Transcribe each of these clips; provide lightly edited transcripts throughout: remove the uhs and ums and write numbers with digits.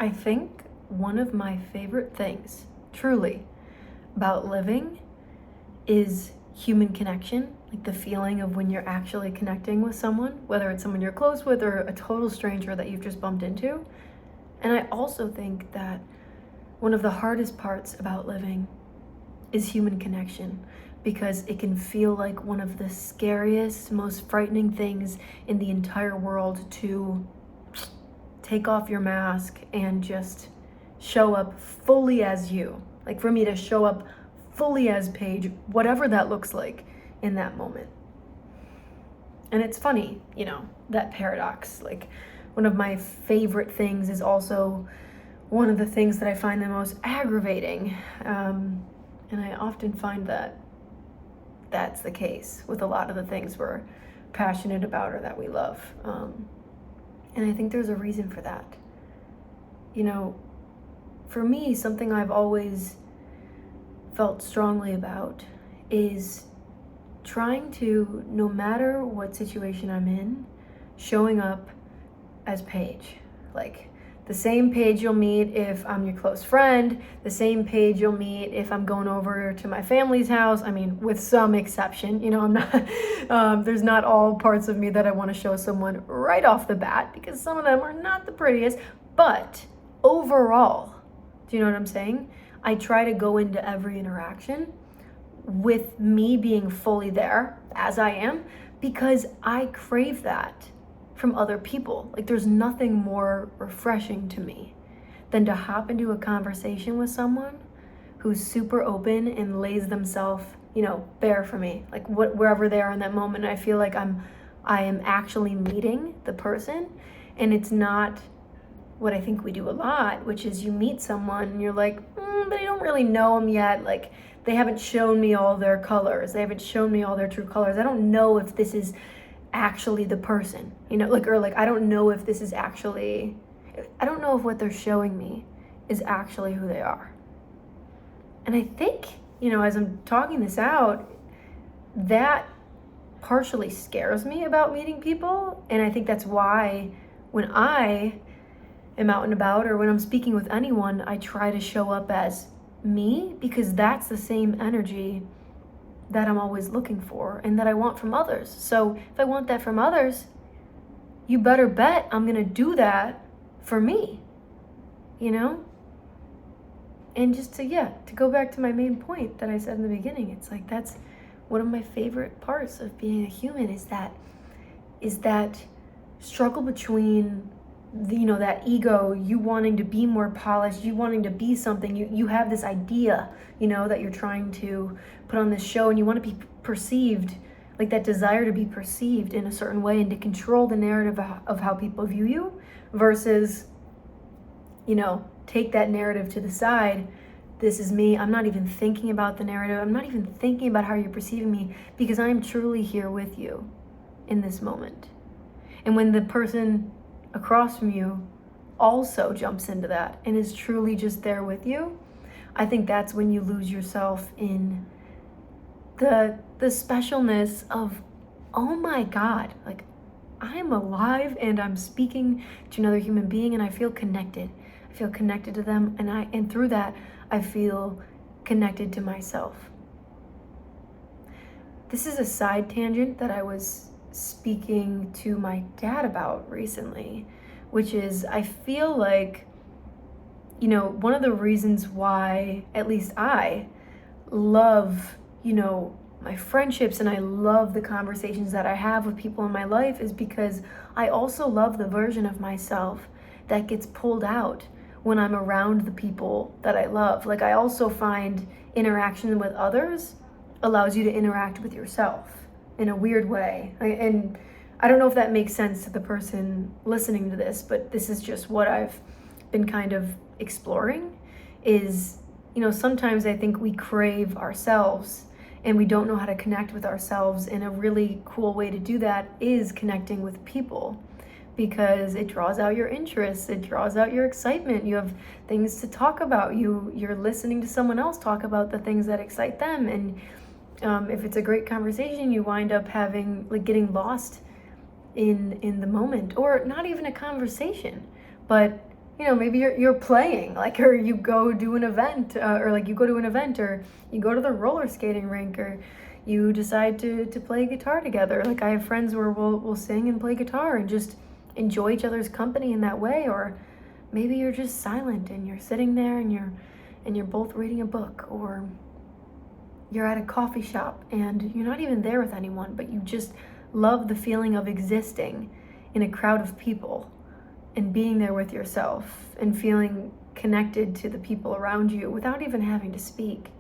I think one of my favorite things, truly, about living is human connection, like the feeling of when you're actually connecting with someone, whether it's someone you're close with or a total stranger that you've just bumped into. And I also think that one of the hardest parts about living is human connection, because it can feel like one of the scariest, most frightening things in the entire world to take off your mask and just show up fully as you. Like for me to show up fully as Paige, whatever that looks like in that moment. And it's funny, that paradox. Like one of my favorite things is also one of the things that I find the most aggravating. And I often find that that's the case with a lot of the things we're passionate about or that we love. And I think there's a reason for that. For me, something I've always felt strongly about is trying to, no matter what situation I'm in, showing up as Paige. Like the same Paige you'll meet if I'm your close friend, the same Paige you'll meet if I'm going over to my family's house. I mean, with some exception, I'm not, there's not all parts of me that I want to show someone right off the bat, because some of them are not the prettiest, but overall, do you know what I'm saying? I try to go into every interaction with me being fully there as I am, because I crave that from other people. Like there's nothing more refreshing to me than to hop into a conversation with someone who's super open and lays themselves, bare for me, like wherever they are in that moment. I feel like I am actually meeting the person, and it's not what I think we do a lot, which is you meet someone and you're like, but I don't really know them yet. Like they haven't shown me all their colors. They haven't shown me all their true colors. I don't know if this is actually the person, I don't know if this is actually, I don't know if what they're showing me is actually who they are. And I think, as I'm talking this out, that partially scares me about meeting people. And I think that's why when I am out and about or when I'm speaking with anyone, I try to show up as me, because that's the same energy that I'm always looking for and that I want from others. So if I want that from others, you better bet I'm gonna do that for me, And just to go back to my main point that I said in the beginning, it's like that's one of my favorite parts of being a human is that struggle between that ego, you wanting to be more polished, you wanting to be something, you have this idea, that you're trying to put on this show, and you want to be perceived, like that desire to be perceived in a certain way and to control the narrative of how people view you, versus, take that narrative to the side. This is me. I'm not even thinking about the narrative. I'm not even thinking about how you're perceiving me, because I am truly here with you in this moment. And when the person across from you also jumps into that and is truly just there with you, I think that's when you lose yourself in the specialness of, oh my God, like I'm alive and I'm speaking to another human being and I feel connected. I feel connected to them, and through that I feel connected to myself. This is a side tangent that I was speaking to my dad about recently, which is I feel like, one of the reasons why at least I love, my friendships and I love the conversations that I have with people in my life is because I also love the version of myself that gets pulled out when I'm around the people that I love. Like I also find interaction with others allows you to interact with yourself in a weird way. And I don't know if that makes sense to the person listening to this, but this is just what I've been kind of exploring is, sometimes I think we crave ourselves and we don't know how to connect with ourselves. And a really cool way to do that is connecting with people, because it draws out your interests, it draws out your excitement. You have things to talk about. You're listening to someone else talk about the things that excite them. And if it's a great conversation, you wind up getting lost in the moment, or not even a conversation, but you know, maybe you're playing, like, or you go do an event, or like you go to an event, or you go to the roller skating rink, or you decide to play guitar together. Like, I have friends where we'll sing and play guitar and just enjoy each other's company in that way. Or maybe you're just silent and you're sitting there and you're both reading a book, or you're at a coffee shop and you're not even there with anyone, but you just love the feeling of existing in a crowd of people and being there with yourself and feeling connected to the people around you without even having to speak.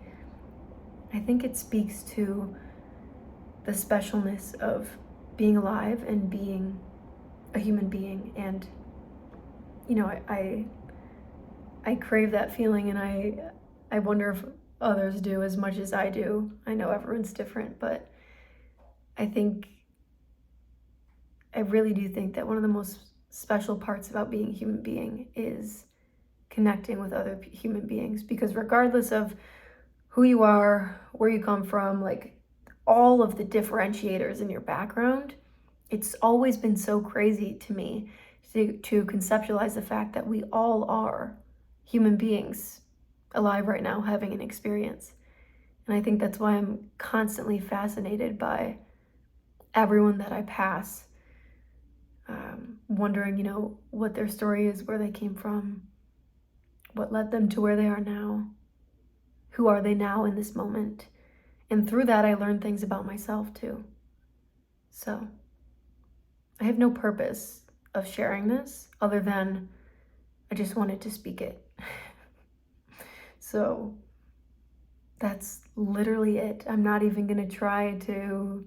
I think it speaks to the specialness of being alive and being a human being. And, you know, I crave that feeling, and I wonder if others do as much as I do. I know everyone's different, but I really do think that one of the most special parts about being a human being is connecting with other human beings, because regardless of who you are, where you come from, like all of the differentiators in your background, it's always been so crazy to me to conceptualize the fact that we all are human beings alive right now having an experience. And I think that's why I'm constantly fascinated by everyone that I pass, wondering, you know, what their story is, where they came from, what led them to where they are now, who are they now in this moment. And through that, I learned things about myself too. So I have no purpose of sharing this other than I just wanted to speak it. So that's literally it. I'm not even gonna try to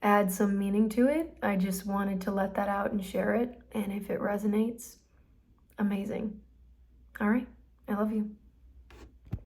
add some meaning to it. I just wanted to let that out and share it. And if it resonates, amazing. All right, I love you.